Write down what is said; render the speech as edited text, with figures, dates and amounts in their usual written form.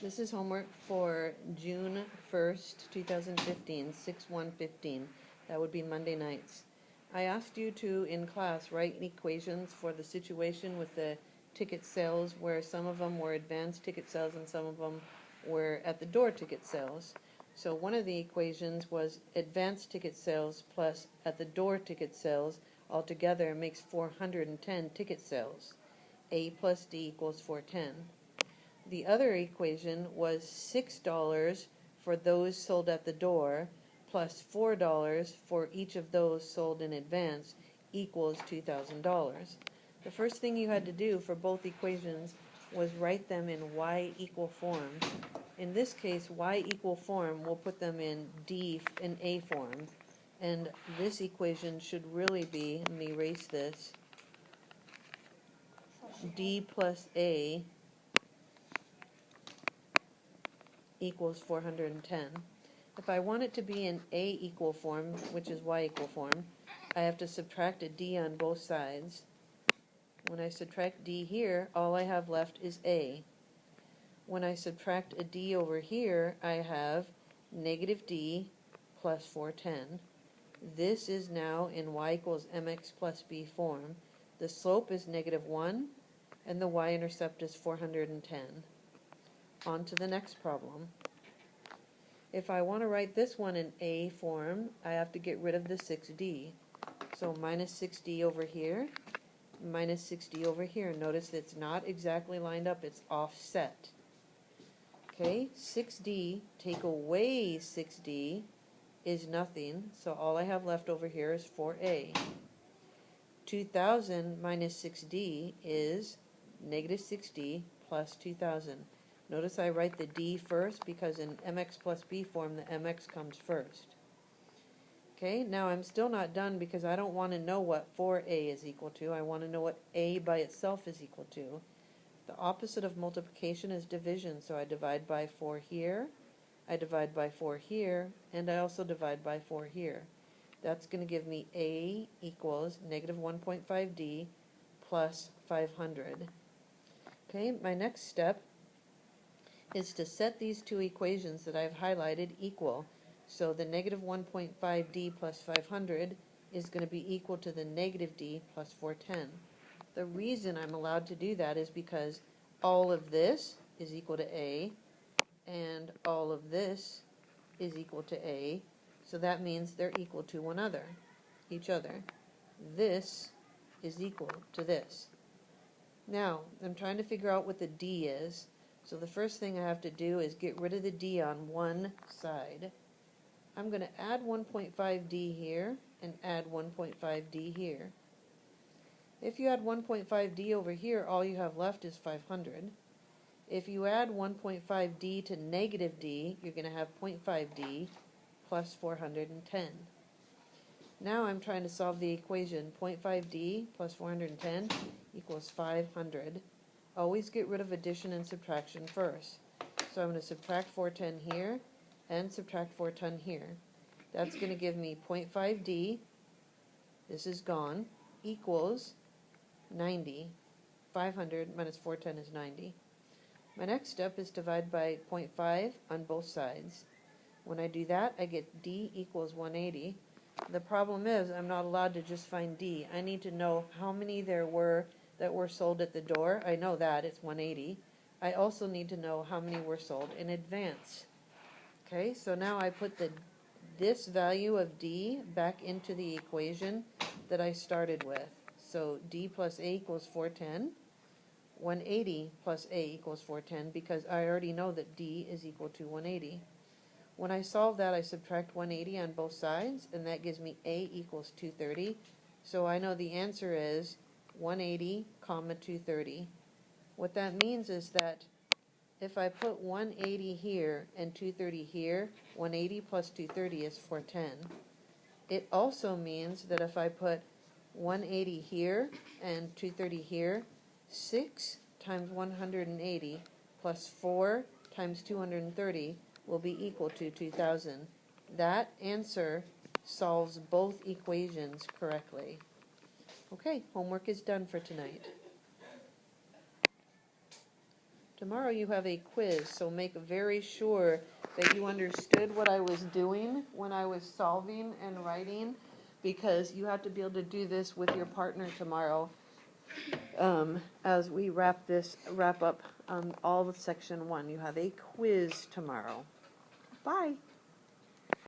This is homework for June 1st, 2015, 6/1/15. That would be Monday nights. I asked you to, in class, write equations for the situation with the ticket sales, where some of them were advanced ticket sales and some of them were at the door ticket sales. So one of the equations was advanced ticket sales plus at the door ticket sales altogether makes 410 ticket sales. A plus D equals 410. The other equation was $6 for those sold at the door plus $4 for each of those sold in advance equals $2,000. The first thing you had to do for both equations was write them in y equal form. In this case, y equal form, we'll put them in A form. And this equation should really be, let me erase this, D plus A equals 410. If I want it to be in A equal form, which is y equal form, I have to subtract a D on both sides. When I subtract D here, all I have left is A. When I subtract a D over here, I have negative D plus 410. This is now in y equals mx plus b form. The slope is -1, and the y-intercept is 410. On to the next problem. If I want to write this one in A form, I have to get rid of the 6D. So minus 6D over here, minus 6D over here. Notice that it's not exactly lined up, it's offset. Okay, 6D, take away 6D is nothing, so all I have left over here is 4A. 2,000 minus 6D is negative 6D plus 2,000. Notice I write the D first because in mx plus b form the mx comes first. Okay, now I'm still not done because I don't want to know what 4a is equal to. I want to know what a by itself is equal to. The opposite of multiplication is division, so I divide by 4 here, I divide by 4 here, and I also divide by 4 here. That's going to give me a equals negative 1.5d plus 500. Okay, my next step is to set these two equations that I've highlighted equal. So the negative 1.5d plus 500 is going to be equal to the negative d plus 410. The reason I'm allowed to do that is because all of this is equal to a, and all of this is equal to a, so that means they're equal to each other. This is equal to this. Now, I'm trying to figure out what the d is. So the first thing I have to do is get rid of the d on one side. I'm going to add 1.5d here and add 1.5d here. If you add 1.5d over here, all you have left is 500. If you add 1.5d to negative d, you're going to have 0.5d plus 410. Now I'm trying to solve the equation 0.5d plus 410 equals 500. Always get rid of addition and subtraction first. So I'm going to subtract 410 here and subtract 410 here. That's going to give me 0.5d, this is gone, equals 90. 500 minus 410 is 90. My next step is divide by 0.5 on both sides. When I do that, I get d equals 180. The problem is I'm not allowed to just find d. I need to know how many there were that were sold at the door. I know that, it's 180. I also need to know how many were sold in advance. Okay, so now I put this value of d back into the equation that I started with. So d plus a equals 410. 180 plus a equals 410 because I already know that d is equal to 180. When I solve that, I subtract 180 on both sides, and that gives me a equals 230. So I know the answer is 180, 230. What that means is that if I put 180 here and 230 here, 180 plus 230 is 410. It also means that if I put 180 here and 230 here, 6 times 180 plus 4 times 230 will be equal to 2,000. That answer solves both equations correctly. Okay, homework is done for tonight. Tomorrow you have a quiz, so make very sure that you understood what I was doing when I was solving and writing, because you have to be able to do this with your partner tomorrow, as we wrap up all of section 1. You have a quiz tomorrow. Bye.